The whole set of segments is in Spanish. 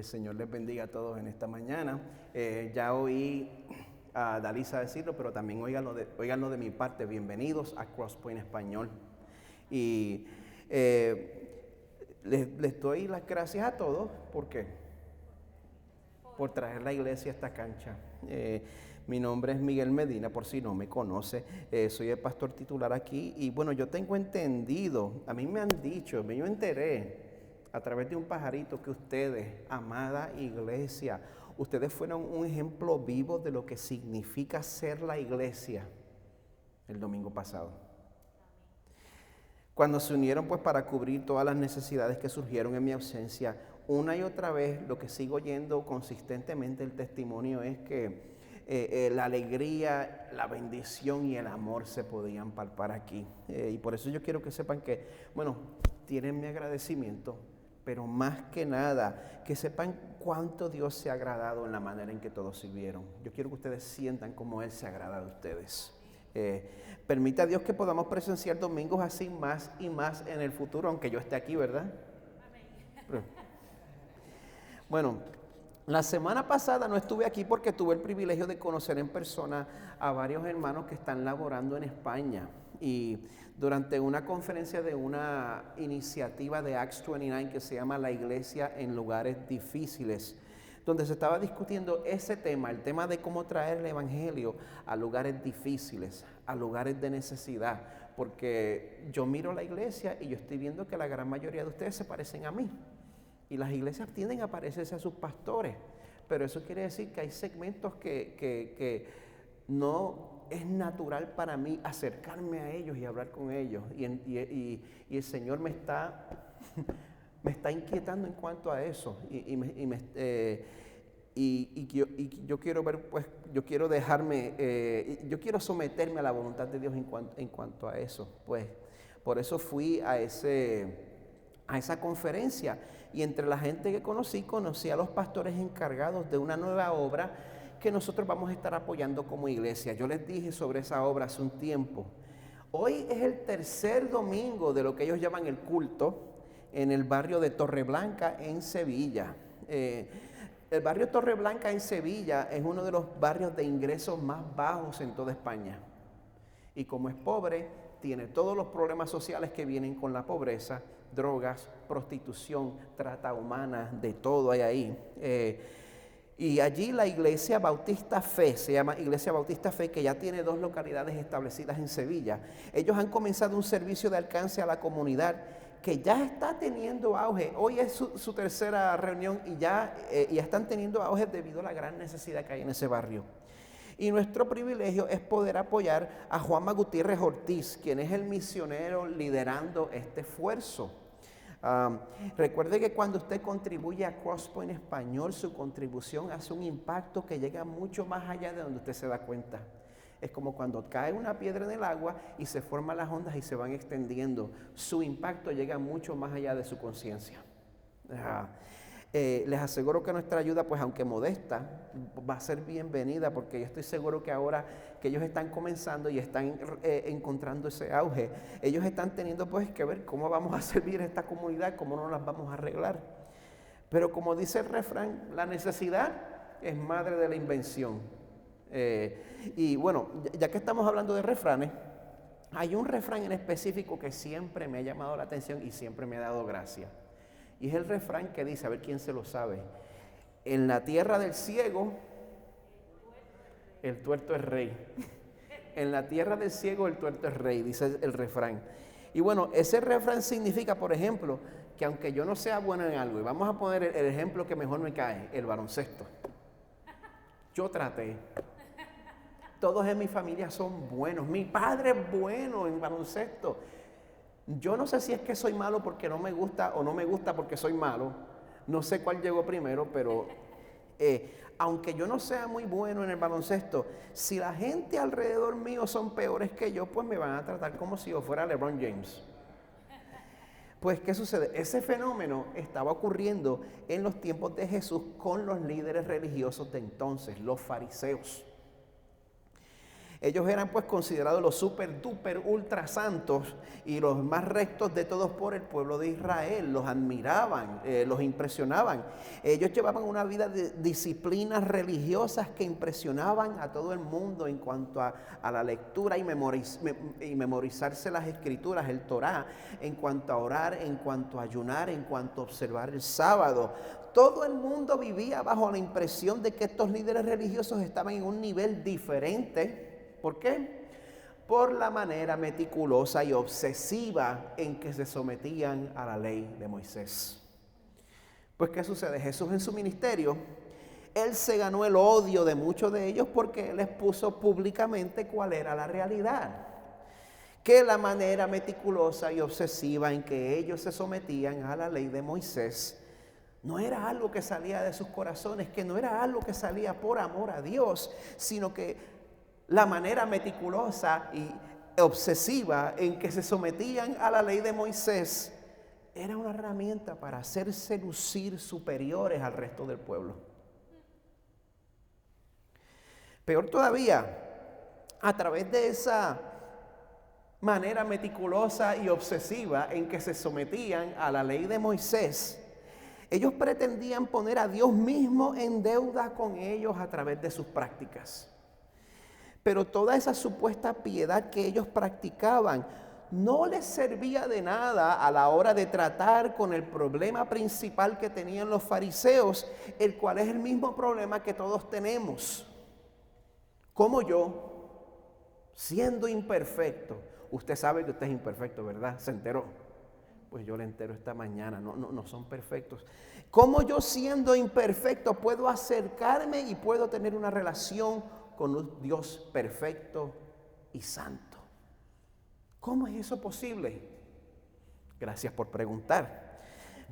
El Señor les bendiga a todos en esta mañana. Ya oí a Dalisa decirlo, pero también óiganlo de mi parte. Bienvenidos a Crosspoint Español. Y les doy las gracias a todos. ¿Por qué? Por traer la iglesia a esta cancha. Mi nombre es Miguel Medina, por si no me conoce. Soy el pastor titular aquí. Y bueno, yo tengo entendido, a mí me han dicho, yo enteré a través de un pajarito que ustedes, amada iglesia, ustedes fueron un ejemplo vivo de lo que significa ser la iglesia el domingo pasado. Cuando se unieron pues para cubrir todas las necesidades que surgieron en mi ausencia, una y otra vez lo que sigo oyendo consistentemente el testimonio es que la alegría, la bendición y el amor se podían palpar aquí. Y por eso yo quiero que sepan que, bueno, tienen mi agradecimiento, pero más que nada, que sepan cuánto Dios se ha agradado en la manera en que todos sirvieron. Yo quiero que ustedes sientan cómo Él se agrada de ustedes. Permita a Dios que podamos presenciar domingos así más y más en el futuro, aunque yo esté aquí, ¿verdad? Amén. Bueno, la semana pasada no estuve aquí porque tuve el privilegio de conocer en persona a varios hermanos que están laborando en España. Y durante una conferencia de una iniciativa de Acts 29 que se llama La Iglesia en Lugares Difíciles, donde se estaba discutiendo ese tema, el tema de cómo traer el evangelio a lugares difíciles, a lugares de necesidad, porque yo miro la iglesia y yo estoy viendo que la gran mayoría de ustedes se parecen a mí, y las iglesias tienden a parecerse a sus pastores, pero eso quiere decir que hay segmentos que no es natural para mí acercarme a ellos y hablar con ellos, y el Señor me está inquietando en cuanto a eso, yo quiero ver, pues, yo quiero yo quiero someterme a la voluntad de Dios en cuanto a eso. Pues, por eso fui a esa conferencia, y entre la gente que conocí a los pastores encargados de una nueva obra que nosotros vamos a estar apoyando como iglesia. Yo les dije sobre esa obra hace un tiempo. Hoy es el tercer domingo de lo que ellos llaman el culto en el barrio de Torreblanca en Sevilla. El barrio Torreblanca en Sevilla es uno de los barrios de ingresos más bajos en toda España. Y como es pobre, tiene todos los problemas sociales que vienen con la pobreza: drogas, prostitución, trata humana, de todo hay ahí. Y allí la Iglesia Bautista Fe, se llama Iglesia Bautista Fe, que ya tiene 2 localidades establecidas en Sevilla. Ellos han comenzado un servicio de alcance a la comunidad que ya está teniendo auge. Hoy es su tercera reunión y ya están teniendo auge debido a la gran necesidad que hay en ese barrio. Y nuestro privilegio es poder apoyar a Juanma Gutiérrez Ortiz, quien es el misionero liderando este esfuerzo. Recuerde que cuando usted contribuye a Crosspoint Español, su contribución hace un impacto que llega mucho más allá de donde usted se da cuenta. Es como cuando cae una piedra en el agua y se forman las ondas y se van extendiendo. Su impacto llega mucho más allá de su conciencia. Les aseguro que nuestra ayuda, pues aunque modesta, va a ser bienvenida, porque yo estoy seguro que ahora que ellos están comenzando y están encontrando ese auge, ellos están teniendo pues que ver cómo vamos a servir a esta comunidad, cómo nos las vamos a arreglar. Pero como dice el refrán, la necesidad es madre de la invención. Y bueno, ya que estamos hablando de refranes, hay un refrán en específico que siempre me ha llamado la atención y siempre me ha dado gracia. Y es el refrán que dice, a ver quién se lo sabe: en la tierra del ciego, el tuerto es rey. En la tierra del ciego, el tuerto es rey, dice el refrán. Y bueno, ese refrán significa, por ejemplo, que aunque yo no sea bueno en algo, y vamos a poner el ejemplo que mejor me cae, el baloncesto. Yo traté. Todos en mi familia son buenos. Mi padre es bueno en baloncesto. Yo no sé si es que soy malo porque no me gusta o no me gusta porque soy malo. No sé cuál llegó primero, pero aunque yo no sea muy bueno en el baloncesto, si la gente alrededor mío son peores que yo, pues me van a tratar como si yo fuera LeBron James. Pues, ¿qué sucede? Ese fenómeno estaba ocurriendo en los tiempos de Jesús con los líderes religiosos de entonces, los fariseos. Ellos eran pues considerados los super duper ultra santos y los más rectos de todos por el pueblo de Israel. Los admiraban, los impresionaban. Ellos llevaban una vida de disciplinas religiosas que impresionaban a todo el mundo en cuanto a la lectura y memorizarse las escrituras, el Torá, en cuanto a orar, en cuanto a ayunar, en cuanto a observar el sábado. Todo el mundo vivía bajo la impresión de que estos líderes religiosos estaban en un nivel diferente. ¿Por qué? Por la manera meticulosa y obsesiva en que se sometían a la ley de Moisés. Pues, ¿qué sucede? Jesús en su ministerio, Él se ganó el odio de muchos de ellos porque Él expuso públicamente cuál era la realidad. Que la manera meticulosa y obsesiva en que ellos se sometían a la ley de Moisés no era algo que salía de sus corazones, que no era algo que salía por amor a Dios, sino que la manera meticulosa y obsesiva en que se sometían a la ley de Moisés era una herramienta para hacerse lucir superiores al resto del pueblo. Peor todavía, a través de esa manera meticulosa y obsesiva en que se sometían a la ley de Moisés, ellos pretendían poner a Dios mismo en deuda con ellos a través de sus prácticas. Pero toda esa supuesta piedad que ellos practicaban no les servía de nada a la hora de tratar con el problema principal que tenían los fariseos, el cual es el mismo problema que todos tenemos. Como yo, siendo imperfecto, usted sabe que usted es imperfecto, ¿verdad? ¿Se enteró? Pues yo le entero esta mañana, no son perfectos. ¿Cómo yo, siendo imperfecto, puedo acercarme y puedo tener una relación con un Dios perfecto y santo? ¿Cómo es eso posible? Gracias por preguntar.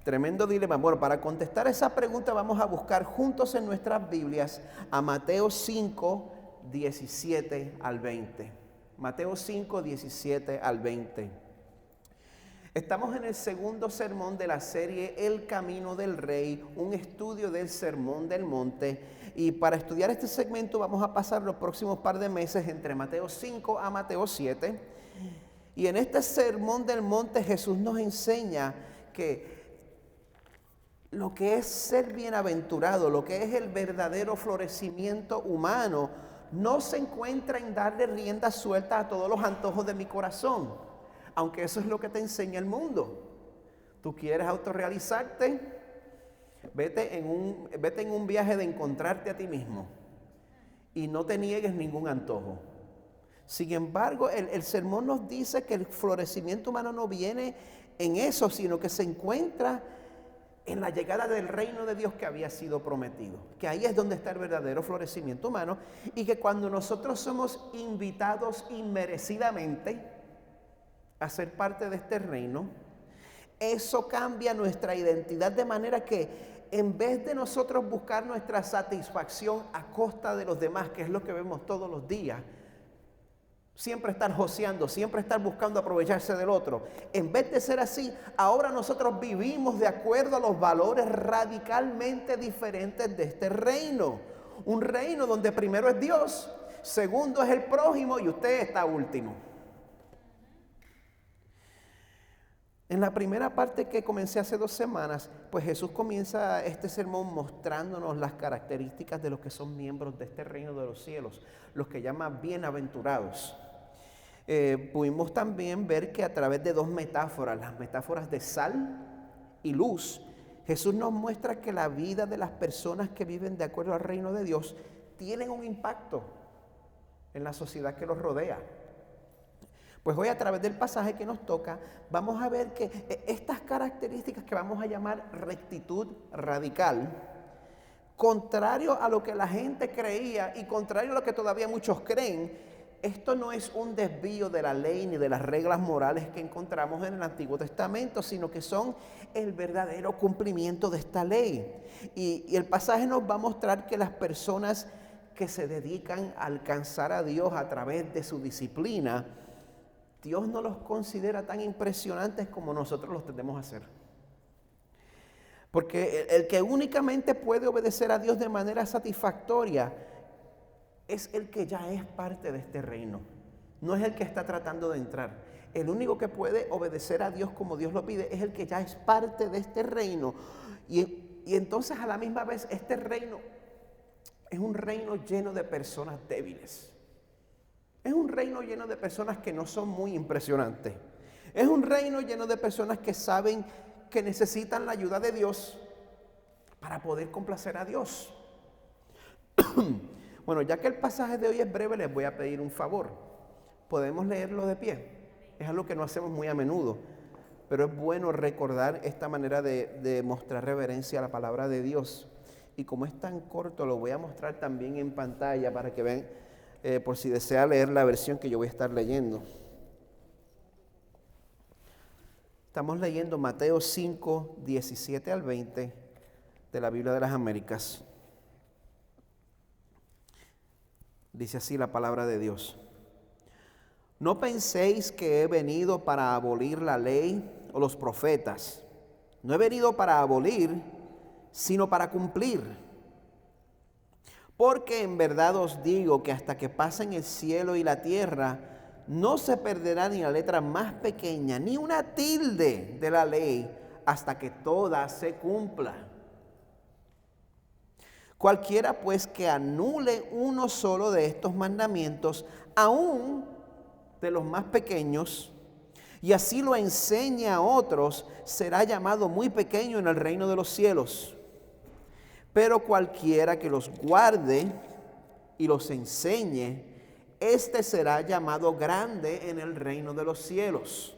Tremendo dilema. Bueno, para contestar esa pregunta vamos a buscar juntos en nuestras Biblias a Mateo 5, 17 al 20. Mateo 5, 17 al 20. Estamos en el segundo sermón de la serie El Camino del Rey, un estudio del Sermón del Monte. Y para estudiar este segmento vamos a pasar los próximos par de meses entre Mateo 5 a Mateo 7. Y en este Sermón del Monte Jesús nos enseña que lo que es ser bienaventurado, lo que es el verdadero florecimiento humano, no se encuentra en darle rienda suelta a todos los antojos de mi corazón, aunque eso es lo que te enseña el mundo. Tú quieres autorrealizarte, vete en un viaje de encontrarte a ti mismo y no te niegues ningún antojo. Sin embargo, el sermón nos dice que el florecimiento humano no viene en eso, sino que se encuentra en la llegada del reino de Dios que había sido prometido. Que ahí es donde está el verdadero florecimiento humano, y que cuando nosotros somos invitados inmerecidamente a ser parte de este reino, eso cambia nuestra identidad de manera que en vez de nosotros buscar nuestra satisfacción a costa de los demás, que es lo que vemos todos los días, siempre estar joseando, siempre estar buscando aprovecharse del otro. En vez de ser así, ahora nosotros vivimos de acuerdo a los valores radicalmente diferentes de este reino. Un reino donde primero es Dios, segundo es el prójimo y usted está último. En la primera parte que comencé hace 2 semanas, pues Jesús comienza este sermón mostrándonos las características de los que son miembros de este reino de los cielos, los que llama bienaventurados. Pudimos también ver que a través de 2 metáforas, las metáforas de sal y luz, Jesús nos muestra que la vida de las personas que viven de acuerdo al reino de Dios tienen un impacto en la sociedad que los rodea. Pues hoy, a través del pasaje que nos toca, vamos a ver que estas características que vamos a llamar rectitud radical, contrario a lo que la gente creía y contrario a lo que todavía muchos creen, esto no es un desvío de la ley ni de las reglas morales que encontramos en el Antiguo Testamento, sino que son el verdadero cumplimiento de esta ley. Y el pasaje nos va a mostrar que las personas que se dedican a alcanzar a Dios a través de su disciplina, Dios no los considera tan impresionantes como nosotros los tendemos a hacer. Porque el que únicamente puede obedecer a Dios de manera satisfactoria es el que ya es parte de este reino. No es el que está tratando de entrar. El único que puede obedecer a Dios como Dios lo pide es el que ya es parte de este reino. Y entonces a la misma vez este reino es un reino lleno de personas débiles. Es un reino lleno de personas que no son muy impresionantes. Es un reino lleno de personas que saben que necesitan la ayuda de Dios para poder complacer a Dios. Bueno, ya que el pasaje de hoy es breve, les voy a pedir un favor. Podemos leerlo de pie. Es algo que no hacemos muy a menudo, pero es bueno recordar esta manera de mostrar reverencia a la palabra de Dios. Y como es tan corto, lo voy a mostrar también en pantalla para que vean, por si desea leer la versión que yo voy a estar leyendo. Estamos leyendo Mateo 5, 17 al 20 de la Biblia de las Américas. Dice así la palabra de Dios. No penséis que he venido para abolir la ley o los profetas. No he venido para abolir, sino para cumplir. Porque en verdad os digo que hasta que pasen el cielo y la tierra, no se perderá ni la letra más pequeña, ni una tilde de la ley, hasta que toda se cumpla. Cualquiera pues que anule uno solo de estos mandamientos, aún de los más pequeños, y así lo enseñe a otros, será llamado muy pequeño en el reino de los cielos. Pero cualquiera que los guarde y los enseñe, éste será llamado grande en el reino de los cielos.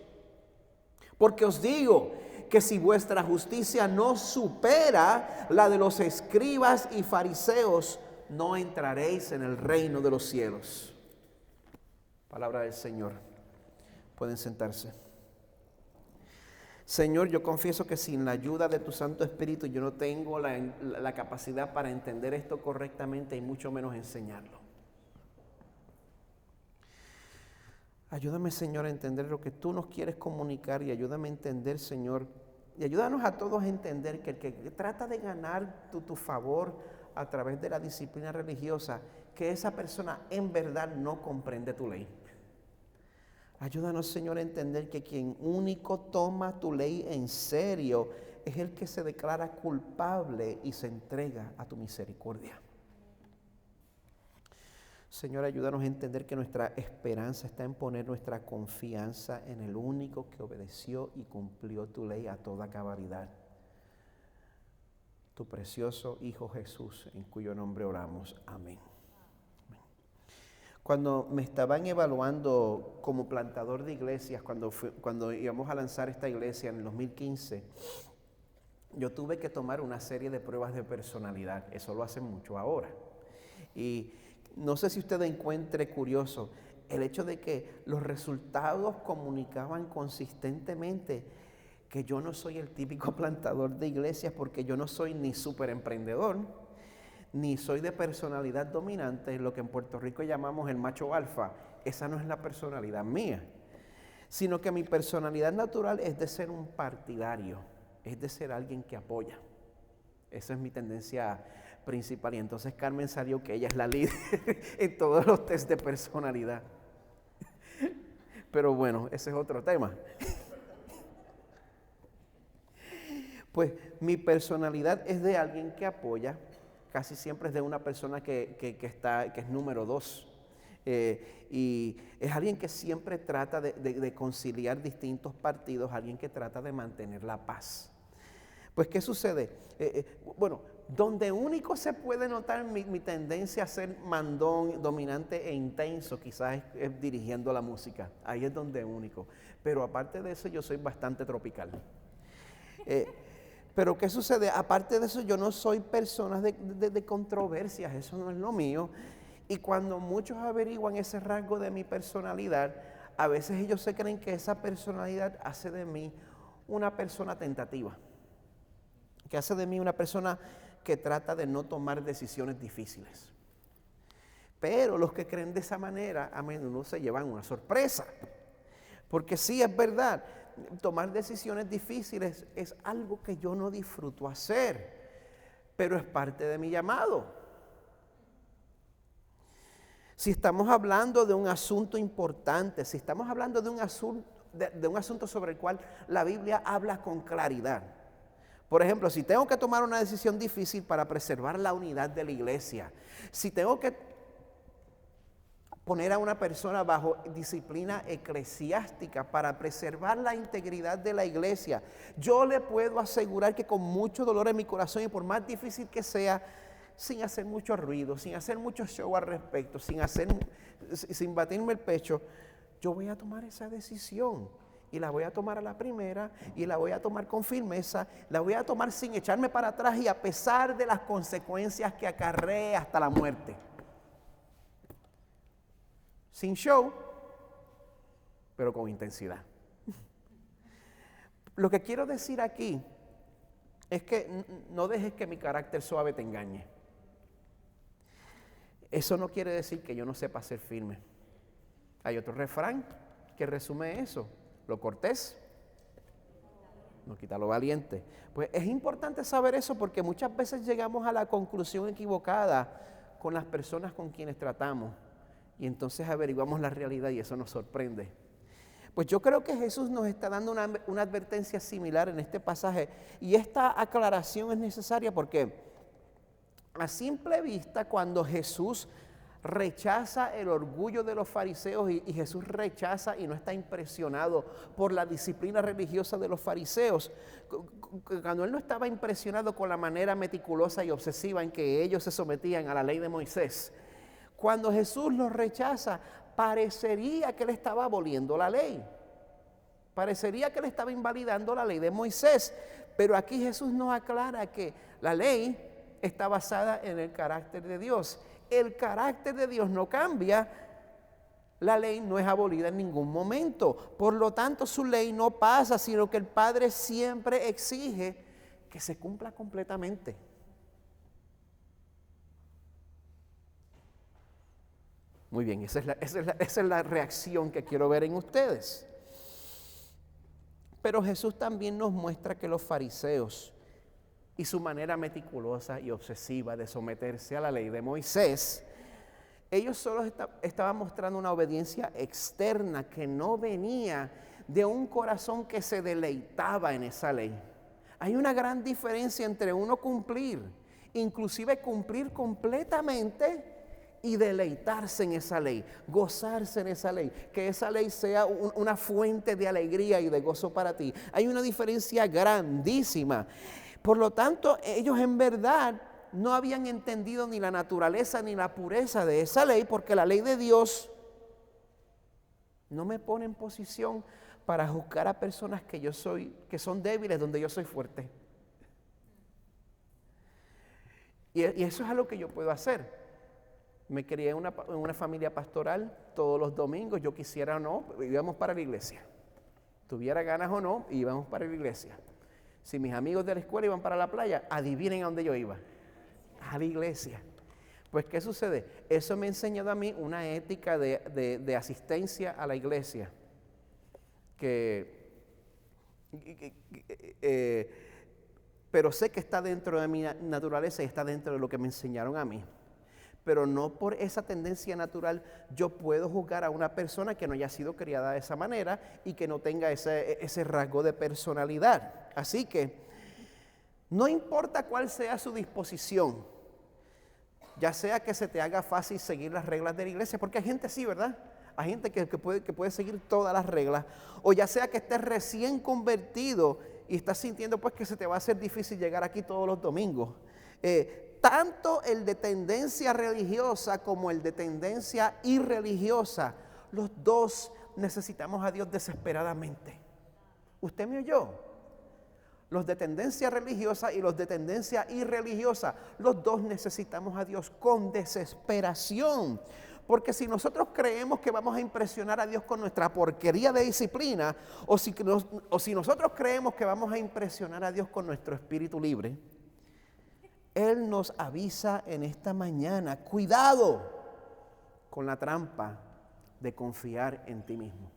Porque os digo que si vuestra justicia no supera la de los escribas y fariseos, no entraréis en el reino de los cielos. Palabra del Señor. Pueden sentarse. Señor, yo confieso que sin la ayuda de tu Santo Espíritu yo no tengo la capacidad para entender esto correctamente y mucho menos enseñarlo. Ayúdame, Señor, a entender lo que tú nos quieres comunicar y ayúdame a entender, Señor, y ayúdanos a todos a entender que el que trata de ganar tu favor a través de la disciplina religiosa, que esa persona en verdad no comprende tu ley. Ayúdanos, Señor, a entender que quien único toma tu ley en serio es el que se declara culpable y se entrega a tu misericordia. Señor, ayúdanos a entender que nuestra esperanza está en poner nuestra confianza en el único que obedeció y cumplió tu ley a toda cabalidad. Tu precioso Hijo Jesús, en cuyo nombre oramos. Amén. Cuando me estaban evaluando como plantador de iglesias, cuando íbamos a lanzar esta iglesia en el 2015, yo tuve que tomar una serie de pruebas de personalidad. Eso lo hacen mucho ahora. Y no sé si usted encuentre curioso el hecho de que los resultados comunicaban consistentemente que yo no soy el típico plantador de iglesias, porque yo no soy ni súper emprendedor, ni soy de personalidad dominante, lo que en Puerto Rico llamamos el macho alfa. Esa no es la personalidad mía, sino que mi personalidad natural es de ser un partidario, es de ser alguien que apoya. Esa es mi tendencia principal. Y entonces Carmen salió que ella es la líder en todos los test de personalidad. Pero bueno, ese es otro tema. Pues mi personalidad es de alguien que apoya. Casi siempre es de una persona que es número 2. Y es alguien que siempre trata de conciliar distintos partidos, alguien que trata de mantener la paz. Pues, ¿qué sucede? Bueno, donde único se puede notar mi tendencia a ser mandón, dominante e intenso, quizás es dirigiendo la música. Ahí es donde único. Pero aparte de eso, yo soy bastante tropical. Pero ¿qué sucede? Aparte de eso, yo no soy persona de controversias, eso no es lo mío. Y cuando muchos averiguan ese rasgo de mi personalidad, a veces ellos se creen que esa personalidad hace de mí una persona tentativa, que hace de mí una persona que trata de no tomar decisiones difíciles. Pero los que creen de esa manera a menudo se llevan una sorpresa, porque sí, es verdad, tomar decisiones difíciles es algo que yo no disfruto hacer, pero es parte de mi llamado. Si estamos hablando de un asunto importante, si estamos hablando de un asunto sobre el cual la Biblia habla con claridad. Por ejemplo, si tengo que tomar una decisión difícil para preservar la unidad de la iglesia, si tengo que poner a una persona bajo disciplina eclesiástica para preservar la integridad de la iglesia, yo le puedo asegurar que con mucho dolor en mi corazón y por más difícil que sea, sin hacer mucho ruido, sin hacer mucho show al respecto, sin batirme el pecho, yo voy a tomar esa decisión. Y la voy a tomar a la primera, y la voy a tomar con firmeza, la voy a tomar sin echarme para atrás y a pesar de las consecuencias que acarree hasta la muerte. Sin show, pero con intensidad. Lo que quiero decir aquí es que no dejes que mi carácter suave te engañe. Eso no quiere decir que yo no sepa ser firme. Hay otro refrán que resume eso. Lo cortés no quita lo valiente. Pues es importante saber eso porque muchas veces llegamos a la conclusión equivocada con las personas con quienes tratamos y entonces averiguamos la realidad y eso nos sorprende. Pues yo creo que Jesús nos está dando una advertencia similar en este pasaje y esta aclaración es necesaria porque a simple vista, cuando Jesús rechaza el orgullo de los fariseos y Jesús rechaza y no está impresionado por la disciplina religiosa de los fariseos, cuando él no estaba impresionado con la manera meticulosa y obsesiva en que ellos se sometían a la ley de Moisés, cuando Jesús los rechaza, parecería que él estaba aboliendo la ley, parecería que él estaba invalidando la ley de Moisés, pero aquí Jesús nos aclara que la ley está basada en el carácter de Dios. El carácter de Dios no cambia, la ley no es abolida en ningún momento. Por lo tanto, su ley no pasa, sino que el Padre siempre exige que se cumpla completamente. Muy bien, esa es la reacción que quiero ver en ustedes. Pero Jesús también nos muestra que los fariseos y su manera meticulosa y obsesiva de someterse a la ley de Moisés, ellos solo estaban mostrando una obediencia externa que no venía de un corazón que se deleitaba en esa ley. Hay una gran diferencia entre uno cumplir, inclusive cumplir completamente y deleitarse en esa ley, gozarse en esa ley, que esa ley sea una fuente de alegría y de gozo para ti. Hay una diferencia grandísima. Por lo tanto, ellos en verdad no habían entendido ni la naturaleza ni la pureza de esa ley, porque la ley de Dios no me pone en posición para juzgar a personas que son débiles donde yo soy fuerte. Y eso es algo que yo puedo hacer. Me crié en una familia pastoral, todos los domingos, yo quisiera o no, íbamos para la iglesia. Tuviera ganas o no, íbamos para la iglesia. Si mis amigos de la escuela iban para la playa, adivinen a dónde yo iba. A la iglesia. Pues, ¿qué sucede? Eso me ha enseñado a mí una ética de asistencia a la iglesia. Pero sé que está dentro de mi naturaleza y está dentro de lo que me enseñaron a mí. Pero no por esa tendencia natural yo puedo juzgar a una persona que no haya sido criada de esa manera y que no tenga ese rasgo de personalidad. Así que no importa cuál sea su disposición, ya sea que se te haga fácil seguir las reglas de la iglesia, porque hay gente así, ¿verdad? Hay gente que puede seguir todas las reglas, o ya sea que estés recién convertido y estás sintiendo pues que se te va a hacer difícil llegar aquí todos los domingos. Tanto el de tendencia religiosa como el de tendencia irreligiosa, los dos necesitamos a Dios desesperadamente. ¿Usted me oyó? Los de tendencia religiosa y los de tendencia irreligiosa, los dos necesitamos a Dios con desesperación. Porque si nosotros creemos que vamos a impresionar a Dios con nuestra porquería de disciplina, o si nosotros creemos que vamos a impresionar a Dios con nuestro espíritu libre, Él nos avisa en esta mañana, cuidado con la trampa de confiar en ti mismo.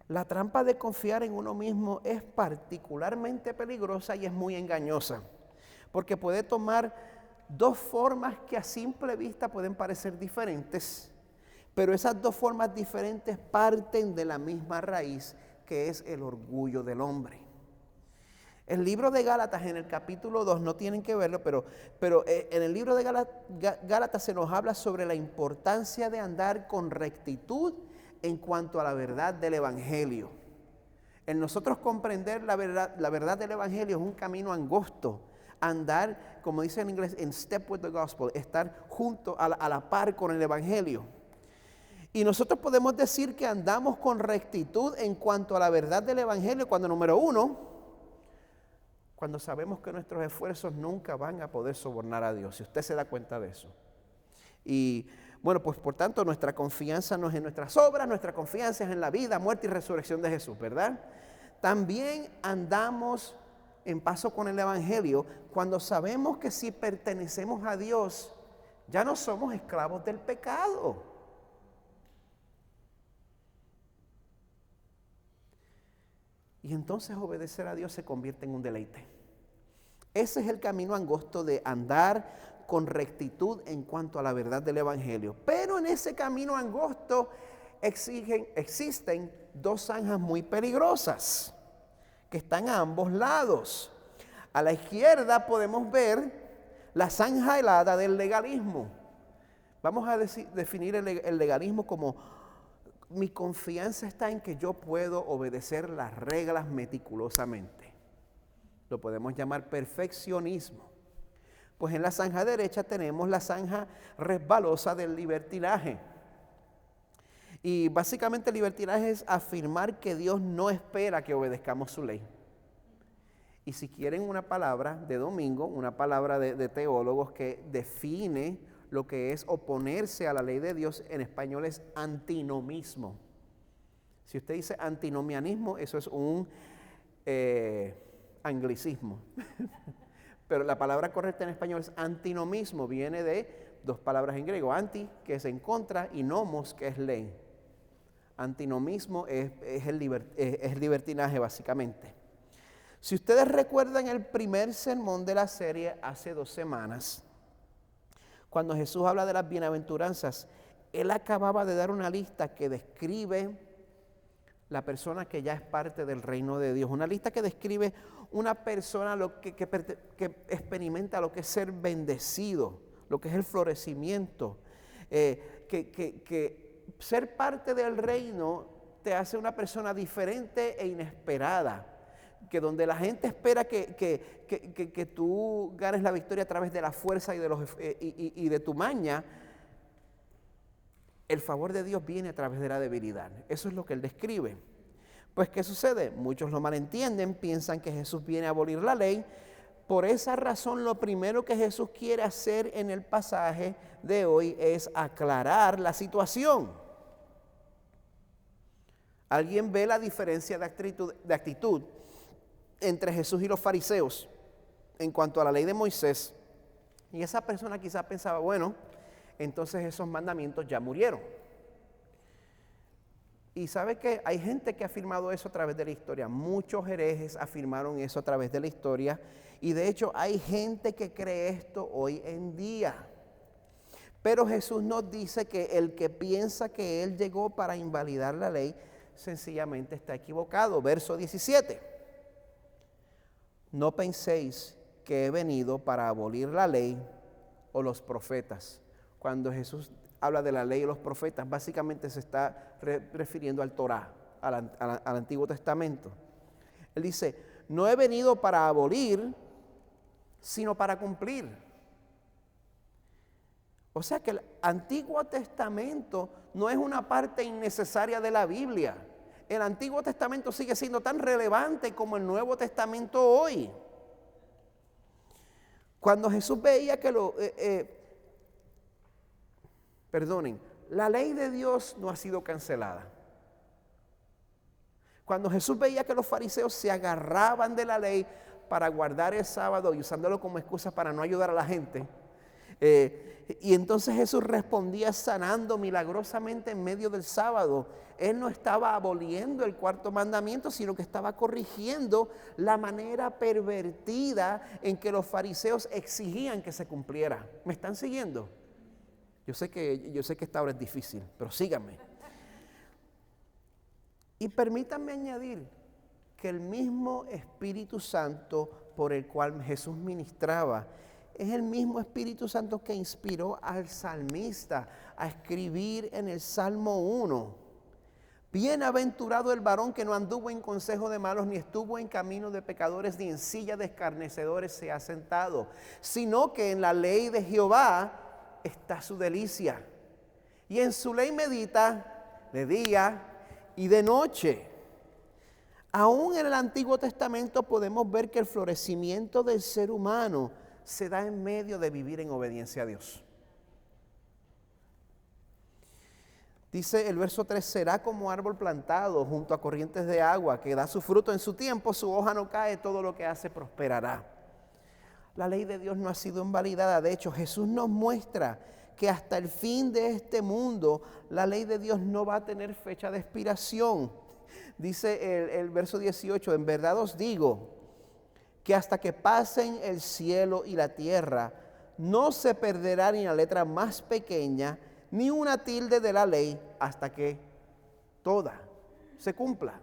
La trampa de confiar en uno mismo es particularmente peligrosa y es muy engañosa, porque puede tomar dos formas que a simple vista pueden parecer diferentes, pero esas dos formas diferentes parten de la misma raíz, que es el orgullo del hombre. El libro de Gálatas, en el capítulo 2, no tienen que verlo, pero en el libro de Gálatas se nos habla sobre la importancia de andar con rectitud en cuanto a la verdad del Evangelio. En nosotros comprender la verdad del Evangelio es un camino angosto. Andar, como dice en inglés, in step with the gospel, estar junto a la par con el Evangelio. Y nosotros podemos decir que andamos con rectitud en cuanto a la verdad del Evangelio cuando, número uno, cuando sabemos que nuestros esfuerzos nunca van a poder sobornar a Dios, si usted se da cuenta de eso. Y bueno, pues por tanto nuestra confianza no es en nuestras obras, nuestra confianza es en la vida, muerte y resurrección de Jesús, ¿verdad? También andamos en paso con el Evangelio cuando sabemos que si pertenecemos a Dios, ya no somos esclavos del pecado. Y entonces obedecer a Dios se convierte en un deleite. Ese es el camino angosto de andar con rectitud en cuanto a la verdad del Evangelio. Pero en ese camino angosto existen dos zanjas muy peligrosas que están a ambos lados. A la izquierda podemos ver la zanja helada del legalismo. Vamos a definir el legalismo como: mi confianza está en que yo puedo obedecer las reglas meticulosamente. Lo podemos llamar perfeccionismo. Pues en la zanja derecha tenemos la zanja resbalosa del libertinaje. Y básicamente el libertinaje es afirmar que Dios no espera que obedezcamos su ley. Y si quieren una palabra de domingo, una palabra de teólogos que define lo que es oponerse a la ley de Dios, en español es antinomismo. Si usted dice antinomianismo, eso es un anglicismo. Pero la palabra correcta en español es antinomismo. Viene de dos palabras en griego: anti, que es en contra, y nomos, que es ley. Antinomismo es libertinaje, básicamente. Si ustedes recuerdan el primer sermón de la serie hace 2 semanas, cuando Jesús habla de las bienaventuranzas, Él acababa de dar una lista que describe la persona que ya es parte del reino de Dios. Una lista que describe una persona que experimenta lo que es ser bendecido, lo que es el florecimiento. Que ser parte del reino te hace una persona diferente e inesperada. Que donde la gente espera que tú ganes la victoria a través de la fuerza y de tu maña, el favor de Dios viene a través de la debilidad. Eso es lo que Él describe. Pues, ¿qué sucede? Muchos lo malentienden, piensan que Jesús viene a abolir la ley. Por esa razón, lo primero que Jesús quiere hacer en el pasaje de hoy es aclarar la situación. ¿Alguien ve la diferencia de actitud entre Jesús y los fariseos en cuanto a la ley de Moisés? Y esa persona quizás pensaba: bueno, entonces esos mandamientos ya murieron. Y sabe que hay gente que ha afirmado eso a través de la historia. Muchos herejes afirmaron eso a través de la historia. Y de hecho hay gente que cree esto hoy en día. Pero Jesús nos dice que el que piensa que Él llegó para invalidar la ley, sencillamente está equivocado. Verso 17. No penséis que he venido para abolir la ley o los profetas. Cuando Jesús habla de la ley y los profetas, básicamente se está refiriendo al Torá, al Antiguo Testamento. Él dice: no he venido para abolir, sino para cumplir. O sea que el Antiguo Testamento no es una parte innecesaria de la Biblia. El Antiguo Testamento sigue siendo tan relevante como el Nuevo Testamento hoy. Cuando Jesús veía que la ley de Dios no ha sido cancelada. Cuando Jesús veía que los fariseos se agarraban de la ley para guardar el sábado y usándolo como excusa para no ayudar a la gente, Y entonces Jesús respondía sanando milagrosamente en medio del sábado. Él no estaba aboliendo el cuarto mandamiento, sino que estaba corrigiendo la manera pervertida en que los fariseos exigían que se cumpliera. ¿Me están siguiendo? Yo sé que esta hora es difícil, pero síganme. Y permítanme añadir que el mismo Espíritu Santo por el cual Jesús ministraba es el mismo Espíritu Santo que inspiró al salmista a escribir en el Salmo 1. Bienaventurado el varón que no anduvo en consejo de malos, ni estuvo en camino de pecadores, ni en silla de escarnecedores se ha sentado, sino que en la ley de Jehová está su delicia, y en su ley medita de día y de noche. Aún en el Antiguo Testamento podemos ver que el florecimiento del ser humano se da en medio de vivir en obediencia a Dios. Dice el verso 3, será como árbol plantado junto a corrientes de agua, que da su fruto en su tiempo, su hoja no cae, todo lo que hace prosperará. La ley de Dios no ha sido invalidada. De hecho, Jesús nos muestra que hasta el fin de este mundo, la ley de Dios no va a tener fecha de expiración. Dice el verso 18, en verdad os digo que hasta que pasen el cielo y la tierra, no se perderá ni la letra más pequeña, ni una tilde de la ley, hasta que toda se cumpla.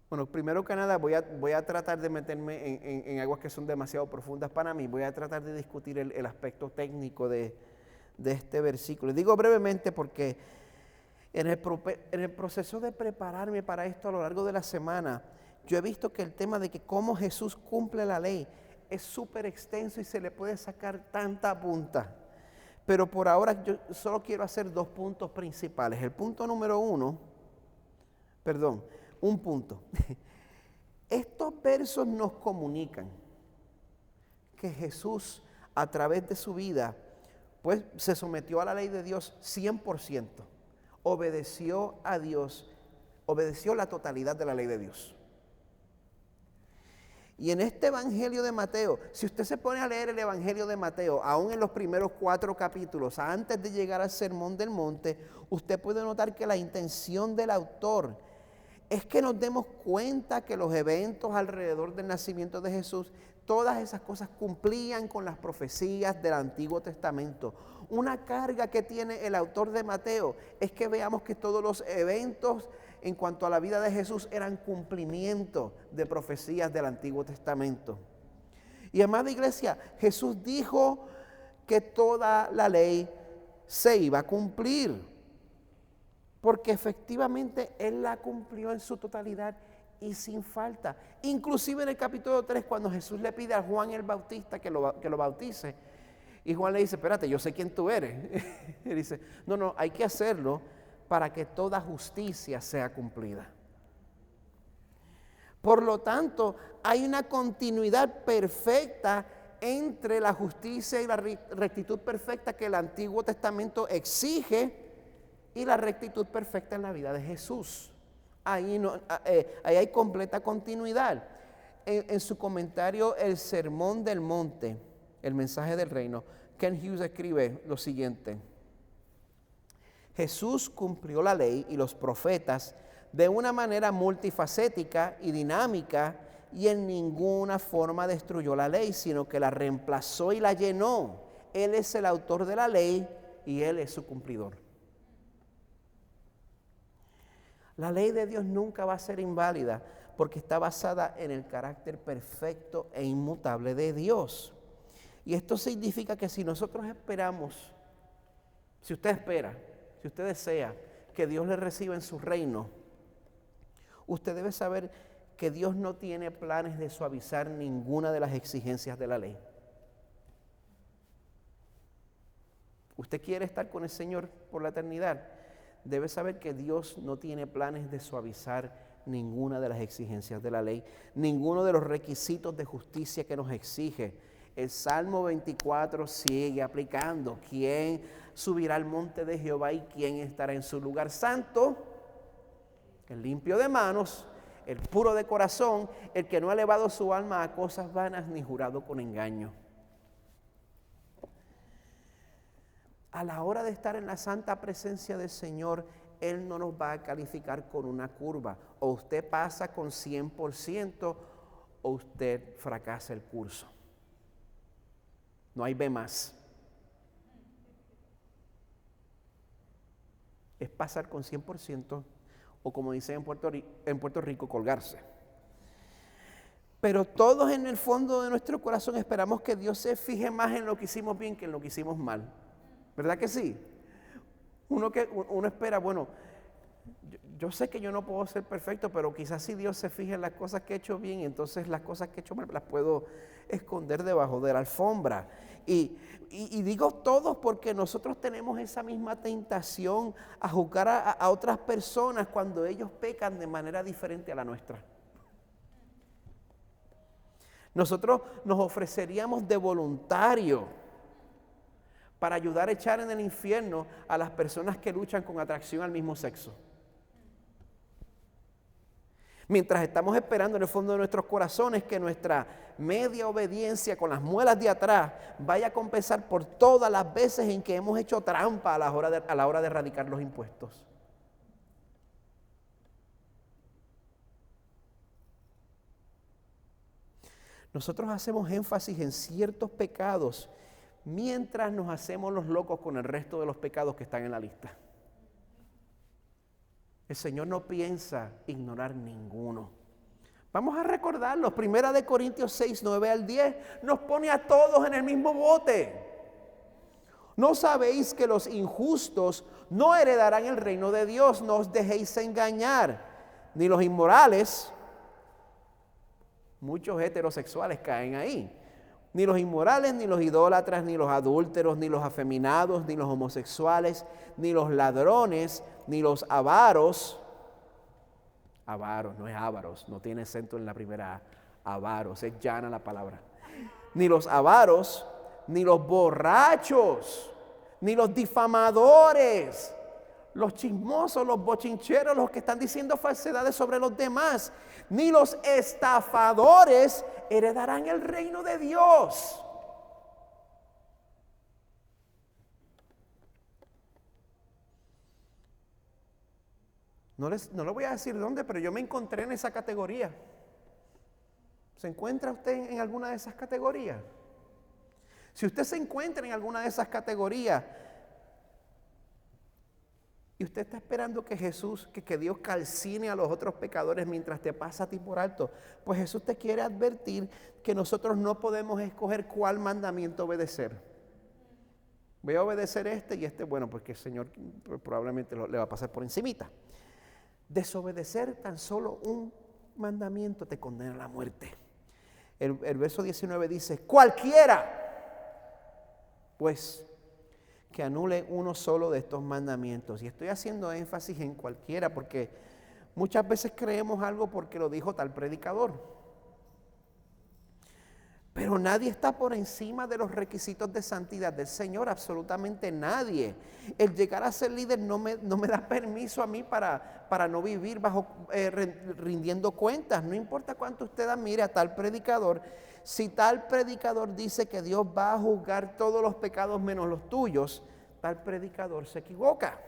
Bueno, primero que nada voy a tratar de meterme en aguas que son demasiado profundas para mí. Voy a tratar de discutir el aspecto técnico de este versículo. Digo brevemente porque en el proceso de prepararme para esto a lo largo de la semana, yo he visto que el tema de que cómo Jesús cumple la ley es súper extenso y se le puede sacar tanta punta. Pero por ahora yo solo quiero hacer dos puntos principales. El punto número un punto. Estos versos nos comunican que Jesús a través de su vida pues se sometió a la ley de Dios 100%. Obedeció a Dios, obedeció la totalidad de la ley de Dios. Y en este Evangelio de Mateo, si usted se pone a leer el Evangelio de Mateo, aún en los primeros 4 capítulos, antes de llegar al Sermón del Monte, usted puede notar que la intención del autor es que nos demos cuenta que los eventos alrededor del nacimiento de Jesús, todas esas cosas cumplían con las profecías del Antiguo Testamento. Una carga que tiene el autor de Mateo es que veamos que todos los eventos en cuanto a la vida de Jesús eran cumplimiento de profecías del Antiguo Testamento. Y amada iglesia, Jesús dijo que toda la ley se iba a cumplir, porque efectivamente Él la cumplió en su totalidad y sin falta. Inclusive en el capítulo 3, cuando Jesús le pide a Juan el Bautista que lo bautice, y Juan le dice, espérate, yo sé quién tú eres. Él dice, no, hay que hacerlo para que toda justicia sea cumplida. Por lo tanto, hay una continuidad perfecta entre la justicia y la rectitud perfecta que el Antiguo Testamento exige y la rectitud perfecta en la vida de Jesús. Ahí hay completa continuidad. En su comentario, El Sermón del Monte, el mensaje del reino, Ken Hughes escribe lo siguiente: Jesús cumplió la ley y los profetas de una manera multifacética y dinámica, y en ninguna forma destruyó la ley, sino que la reemplazó y la llenó. Él es el autor de la ley y Él es su cumplidor. La ley de Dios nunca va a ser inválida porque está basada en el carácter perfecto e inmutable de Dios. Y esto significa que si nosotros esperamos, si usted espera, si usted desea que Dios le reciba en su reino, usted debe saber que Dios no tiene planes de suavizar ninguna de las exigencias de la ley. Usted quiere estar con el Señor por la eternidad, debe saber que Dios no tiene planes de suavizar ninguna de las exigencias de la ley, ninguno de los requisitos de justicia que nos exige. El Salmo 24 sigue aplicando. ¿Quién subirá al monte de Jehová y quién estará en su lugar santo? El limpio de manos, el puro de corazón, el que no ha elevado su alma a cosas vanas ni jurado con engaño. a la hora de estar en la santa presencia del Señor, Él no nos va a calificar con una curva. O usted pasa con 100% o usted fracasa el curso. No hay B más. Es pasar con 100% o, como dicen en Puerto Rico, colgarse. Pero todos en el fondo de nuestro corazón esperamos que Dios se fije más en lo que hicimos bien que en lo que hicimos mal. ¿Verdad que sí? Uno espera, bueno, yo sé que yo no puedo ser perfecto, pero quizás si Dios se fije en las cosas que he hecho bien, entonces las cosas que he hecho mal las puedo esconder debajo de la alfombra. Y digo todos porque nosotros tenemos esa misma tentación a juzgar a otras personas cuando ellos pecan de manera diferente a la nuestra. Nosotros nos ofreceríamos de voluntario para ayudar a echar en el infierno a las personas que luchan con atracción al mismo sexo. Mientras estamos esperando en el fondo de nuestros corazones que nuestra media obediencia con las muelas de atrás vaya a compensar por todas las veces en que hemos hecho trampa a la hora de erradicar los impuestos. Nosotros hacemos énfasis en ciertos pecados mientras nos hacemos los locos con el resto de los pecados que están en la lista. El Señor no piensa ignorar ninguno. Vamos a recordarlos. 1 Corintios 6, 9 al 10 nos pone a todos en el mismo bote. ¿No sabéis que los injustos no heredarán el reino de Dios? No os dejéis engañar, ni los inmorales. Muchos heterosexuales caen ahí. Ni los inmorales, ni los idólatras, ni los adúlteros, ni los afeminados, ni los homosexuales, ni los ladrones, ni los avaros. Avaros, no es ávaros, no tiene acento en la primera A. Avaros, es llana la palabra. Ni los avaros, ni los borrachos, ni los difamadores, los chismosos, los bochincheros, los que están diciendo falsedades sobre los demás, ni los estafadores heredarán el reino de Dios. No les voy a decir dónde, pero yo me encontré en esa categoría. ¿Se encuentra usted en alguna de esas categorías? Si usted se encuentra en alguna de esas categorías y usted está esperando que que Dios calcine a los otros pecadores mientras te pasa a ti por alto, pues Jesús te quiere advertir que nosotros no podemos escoger cuál mandamiento obedecer. Voy a obedecer este y este, bueno, porque el Señor probablemente le va a pasar por encimita. Desobedecer tan solo un mandamiento te condena a la muerte. El verso 19 dice, cualquiera, pues, que anule uno solo de estos mandamientos. Y estoy haciendo énfasis en cualquiera porque muchas veces creemos algo porque lo dijo tal predicador. Pero nadie está por encima de los requisitos de santidad del Señor, absolutamente nadie. El llegar a ser líder no me da permiso a mí para no vivir rindiendo cuentas. No importa cuánto usted admire a tal predicador, si tal predicador dice que Dios va a juzgar todos los pecados menos los tuyos, tal predicador se equivoca.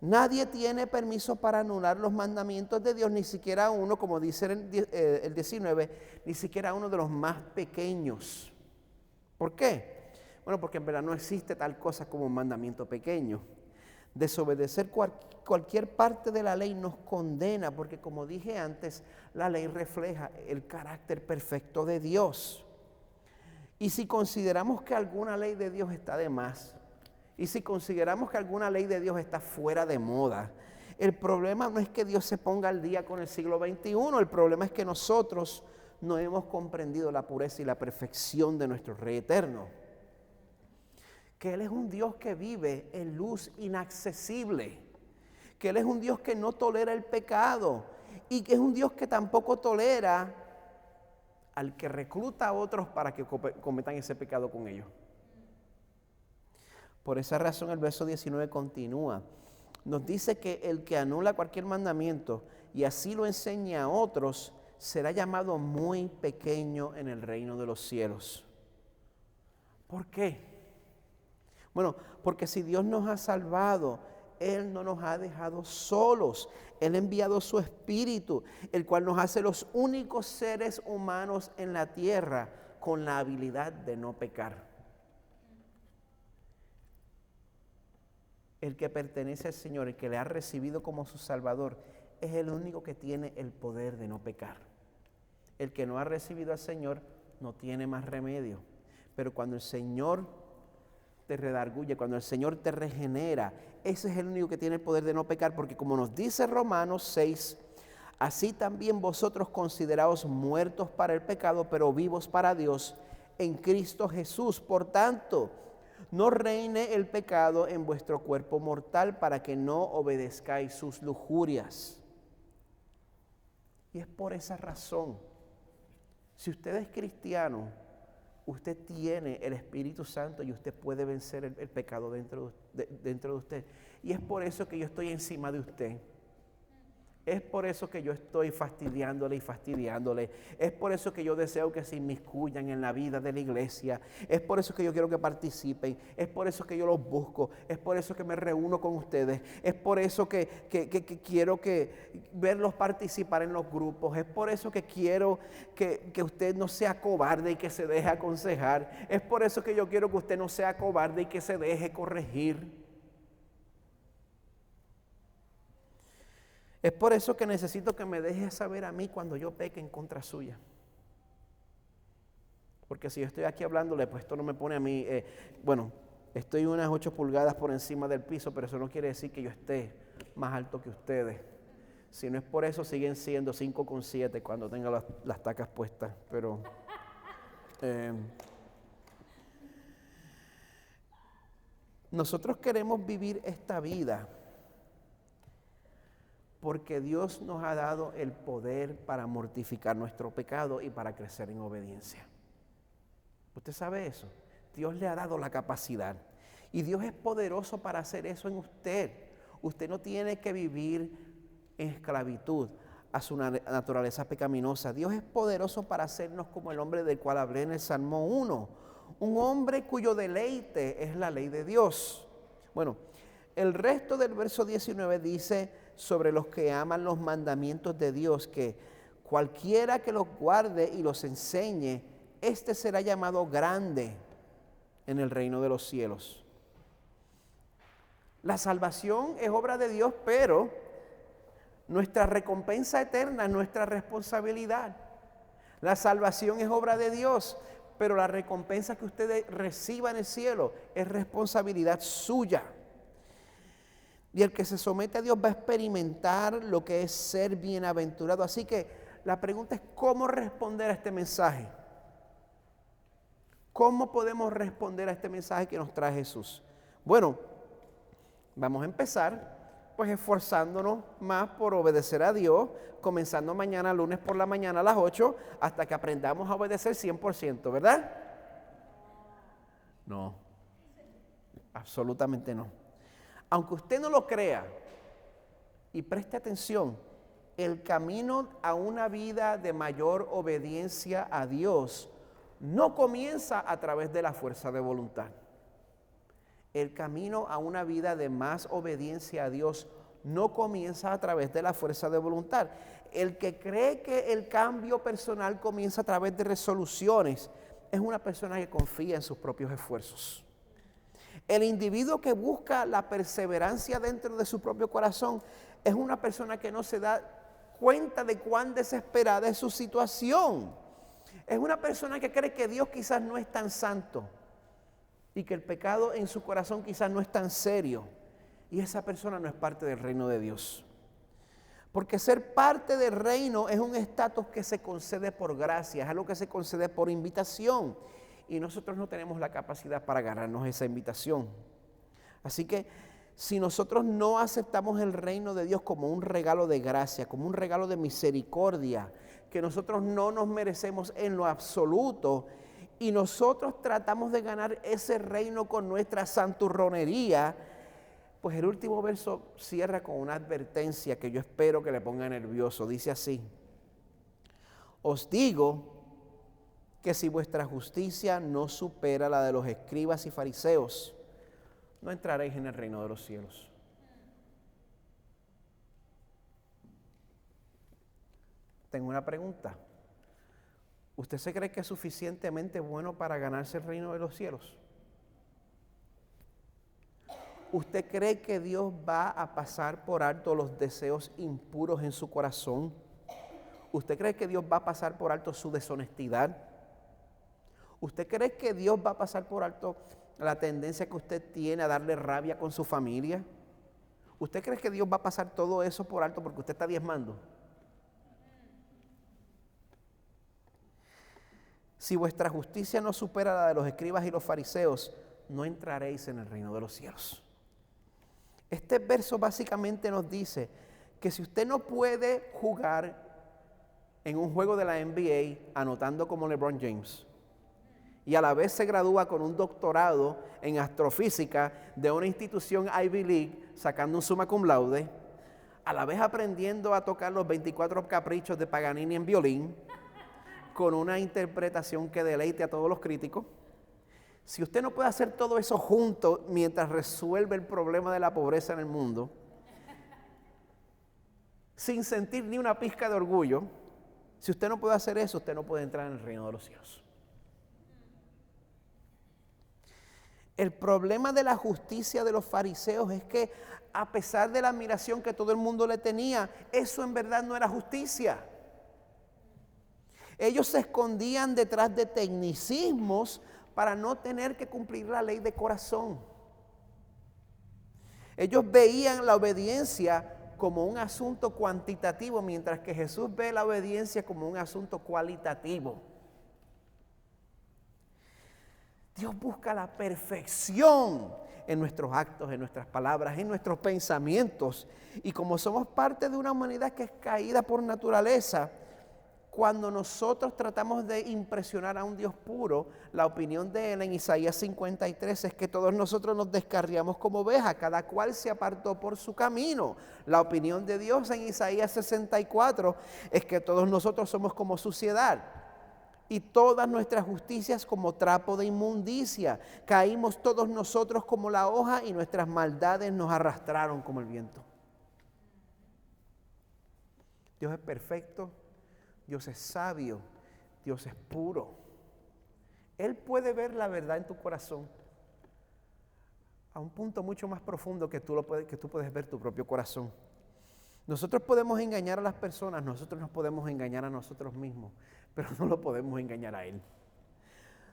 Nadie tiene permiso para anular los mandamientos de Dios, ni siquiera uno, como dice el 19, ni siquiera uno de los más pequeños. ¿Por qué? Bueno, porque en verdad no existe tal cosa como un mandamiento pequeño. Desobedecer cualquier parte de la ley nos condena, porque como dije antes, la ley refleja el carácter perfecto de Dios. Y si consideramos que alguna ley de Dios está de más, y si consideramos que alguna ley de Dios está fuera de moda, el problema no es que Dios se ponga al día con el siglo XXI, el problema es que nosotros no hemos comprendido la pureza y la perfección de nuestro Rey eterno. Que Él es un Dios que vive en luz inaccesible, que Él es un Dios que no tolera el pecado y que es un Dios que tampoco tolera al que recluta a otros para que cometan ese pecado con ellos. Por esa razón el verso 19 continúa. Nos dice que el que anula cualquier mandamiento y así lo enseña a otros, será llamado muy pequeño en el reino de los cielos. ¿Por qué? Bueno, porque si Dios nos ha salvado, Él no nos ha dejado solos. Él ha enviado su Espíritu, el cual nos hace los únicos seres humanos en la tierra con la habilidad de no pecar. El que pertenece al Señor, el que le ha recibido como su Salvador, es el único que tiene el poder de no pecar. El que no ha recibido al Señor no tiene más remedio. Pero cuando el Señor te redarguye, cuando el Señor te regenera, ese es el único que tiene el poder de no pecar, porque como nos dice Romanos 6, así también vosotros consideraos muertos para el pecado, pero vivos para Dios en Cristo Jesús. Por tanto, no reine el pecado en vuestro cuerpo mortal para que no obedezcáis sus lujurias. Y es por esa razón, si usted es cristiano, usted tiene el Espíritu Santo y usted puede vencer el pecado dentro de usted. Y es por eso que yo estoy encima de usted. Es por eso que yo estoy fastidiándole y fastidiándole. Es por eso que yo deseo que se inmiscuyan en la vida de la iglesia. Es por eso que yo quiero que participen. Es por eso que yo los busco. Es por eso que me reúno con ustedes. Es por eso que quiero verlos participar en los grupos. Es por eso que quiero que usted no sea cobarde y que se deje aconsejar. Es por eso que yo quiero que usted no sea cobarde y que se deje corregir. Es por eso que necesito que me deje saber a mí cuando yo peque en contra suya. Porque si yo estoy aquí hablándole, pues esto no me pone a mí, estoy unas 8 pulgadas por encima del piso, pero eso no quiere decir que yo esté más alto que ustedes. Si no es por eso, siguen siendo 5,7 cuando tenga las tacas puestas. Pero nosotros queremos vivir esta vida porque Dios nos ha dado el poder para mortificar nuestro pecado y para crecer en obediencia. ¿Usted sabe eso? Dios le ha dado la capacidad. Y Dios es poderoso para hacer eso en usted. Usted no tiene que vivir en esclavitud a su naturaleza pecaminosa. Dios es poderoso para hacernos como el hombre del cual hablé en el Salmo 1. Un hombre cuyo deleite es la ley de Dios. Bueno, el resto del verso 19 dice sobre los que aman los mandamientos de Dios, que cualquiera que los guarde y los enseñe, éste será llamado grande en el reino de los cielos. La salvación es obra de Dios, pero nuestra recompensa eterna es nuestra responsabilidad. La salvación es obra de Dios, pero la recompensa que usted reciba en el cielo es responsabilidad suya. Y el que se somete a Dios va a experimentar lo que es ser bienaventurado. Así que la pregunta es, ¿cómo responder a este mensaje? ¿Cómo podemos responder a este mensaje que nos trae Jesús? Bueno, vamos a empezar pues esforzándonos más por obedecer a Dios, comenzando mañana, lunes por la mañana a las 8, hasta que aprendamos a obedecer 100%, ¿verdad? No, absolutamente no. Aunque usted no lo crea, y preste atención, el camino a una vida de mayor obediencia a Dios no comienza a través de la fuerza de voluntad. El camino a una vida de más obediencia a Dios no comienza a través de la fuerza de voluntad. El que cree que el cambio personal comienza a través de resoluciones es una persona que confía en sus propios esfuerzos. El individuo que busca la perseverancia dentro de su propio corazón es una persona que no se da cuenta de cuán desesperada es su situación. Es una persona que cree que Dios quizás no es tan santo y que el pecado en su corazón quizás no es tan serio. Y esa persona no es parte del reino de Dios. Porque ser parte del reino es un estatus que se concede por gracia, es algo que se concede por invitación. Y nosotros no tenemos la capacidad para ganarnos esa invitación. Así que si nosotros no aceptamos el reino de Dios como un regalo de gracia, como un regalo de misericordia, que nosotros no nos merecemos en lo absoluto, y nosotros tratamos de ganar ese reino con nuestra santurronería, pues el último verso cierra con una advertencia que yo espero que le ponga nervioso. Dice así: os digo que si vuestra justicia no supera la de los escribas y fariseos, no entraréis en el reino de los cielos. Tengo una pregunta. ¿Usted se cree que es suficientemente bueno para ganarse el reino de los cielos? ¿Usted cree que Dios va a pasar por alto los deseos impuros en su corazón? ¿Usted cree que Dios va a pasar por alto su deshonestidad? ¿Usted cree que Dios va a pasar por alto la tendencia que usted tiene a darle rabia con su familia? ¿Usted cree que Dios va a pasar todo eso por alto porque usted está diezmando? Si vuestra justicia no supera la de los escribas y los fariseos, no entraréis en el reino de los cielos. Este verso básicamente nos dice que si usted no puede jugar en un juego de la NBA anotando como LeBron James y a la vez se gradúa con un doctorado en astrofísica de una institución Ivy League sacando un summa cum laude, a la vez aprendiendo a tocar los 24 caprichos de Paganini en violín con una interpretación que deleite a todos los críticos, si usted no puede hacer todo eso junto mientras resuelve el problema de la pobreza en el mundo, sin sentir ni una pizca de orgullo, si usted no puede hacer eso, usted no puede entrar en el reino de los cielos. El problema de la justicia de los fariseos es que a pesar de la admiración que todo el mundo le tenía, eso en verdad no era justicia. Ellos se escondían detrás de tecnicismos para no tener que cumplir la ley de corazón. Ellos veían la obediencia como un asunto cuantitativo, mientras que Jesús ve la obediencia como un asunto cualitativo. Dios busca la perfección en nuestros actos, en nuestras palabras, en nuestros pensamientos. Y como somos parte de una humanidad que es caída por naturaleza, cuando nosotros tratamos de impresionar a un Dios puro, la opinión de él en Isaías 53 es que todos nosotros nos descarriamos como ovejas, cada cual se apartó por su camino. La opinión de Dios en Isaías 64 es que todos nosotros somos como suciedad y todas nuestras justicias como trapo de inmundicia. Caímos todos nosotros como la hoja y nuestras maldades nos arrastraron como el viento. Dios es perfecto. Dios es sabio, Dios es puro. Él puede ver la verdad en tu corazón a un punto mucho más profundo que tú puedes ver tu propio corazón. Nosotros podemos engañar a las personas, nosotros nos podemos engañar a nosotros mismos, pero no lo podemos engañar a Él.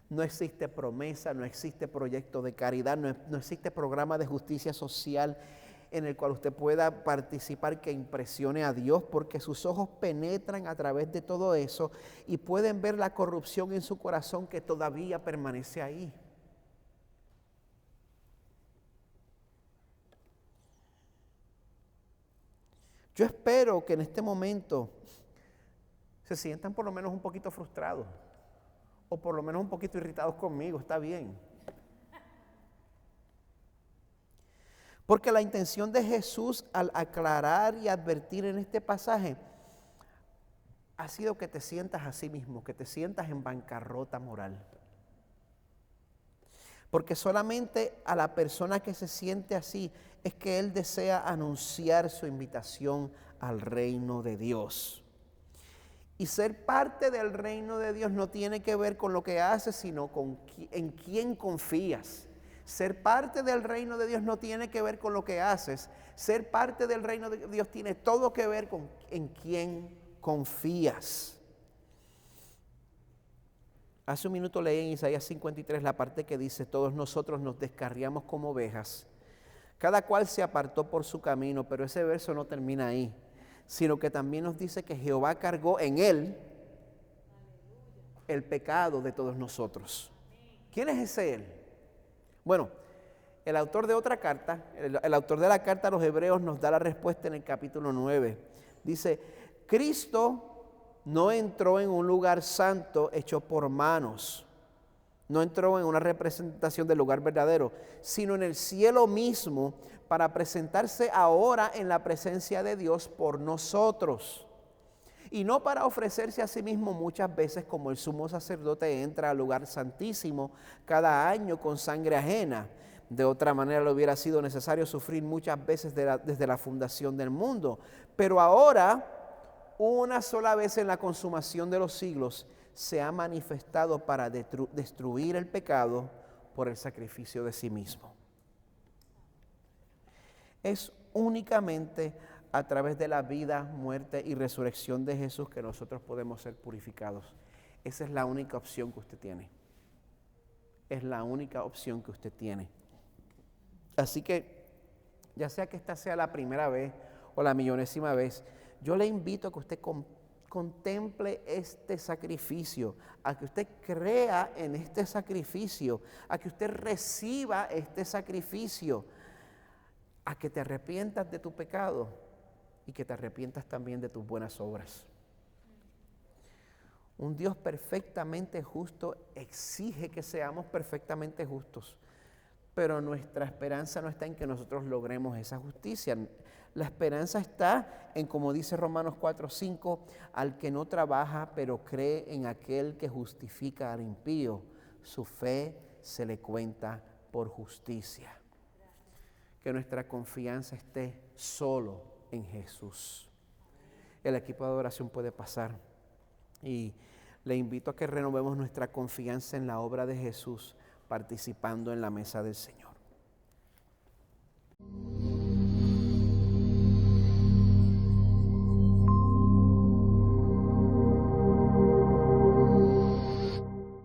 No existe promesa, no existe proyecto de caridad, no existe programa de justicia social en el cual usted pueda participar que impresione a Dios, porque sus ojos penetran a través de todo eso y pueden ver la corrupción en su corazón que todavía permanece ahí. Yo espero que en este momento se sientan por lo menos un poquito frustrados o por lo menos un poquito irritados conmigo, está bien. Porque la intención de Jesús al aclarar y advertir en este pasaje ha sido que te sientas a sí mismo, que te sientas en bancarrota moral. Porque solamente a la persona que se siente así es que Él desea anunciar su invitación al reino de Dios. Y ser parte del reino de Dios no tiene que ver con lo que haces, sino en quién confías. Ser parte del reino de Dios no tiene que ver con lo que haces. Ser parte del reino de Dios tiene todo que ver con en quién confías. Hace un minuto leí en Isaías 53 la parte que dice: todos nosotros nos descarriamos como ovejas, cada cual se apartó por su camino. Pero ese verso no termina ahí, sino que también nos dice que Jehová cargó en él el pecado de todos nosotros. ¿Quién es ese él? Bueno, el autor de otra carta, el autor de la carta a los Hebreos nos da la respuesta en el capítulo 9. Dice: Cristo no entró en un lugar santo hecho por manos, no entró en una representación del lugar verdadero, sino en el cielo mismo, para presentarse ahora en la presencia de Dios por nosotros. Y no para ofrecerse a sí mismo muchas veces, como el sumo sacerdote entra al lugar santísimo cada año con sangre ajena, De otra manera le hubiera sido necesario sufrir muchas veces desde la fundación del mundo. Pero ahora, una sola vez en la consumación de los siglos, se ha manifestado para destruir el pecado por el sacrificio de sí mismo. Es únicamente a través de la vida, muerte y resurrección de Jesús que nosotros podemos ser purificados. Esa es la única opción que usted tiene. Es la única opción que usted tiene. Así que, ya sea que esta sea la primera vez o la millonésima vez, yo le invito a que usted contemple este sacrificio, a que usted crea en este sacrificio, a que usted reciba este sacrificio, a que te arrepientas de tu pecado y que te arrepientas también de tus buenas obras. Un Dios perfectamente justo exige que seamos perfectamente justos, pero nuestra esperanza no está en que nosotros logremos esa justicia. La esperanza está en, como dice Romanos 4:5, al que no trabaja, pero cree en aquel que justifica al impío, su fe se le cuenta por justicia. Que nuestra confianza esté solo en Jesús. El equipo de adoración puede pasar y le invito a que renovemos nuestra confianza en la obra de Jesús participando en la mesa del Señor.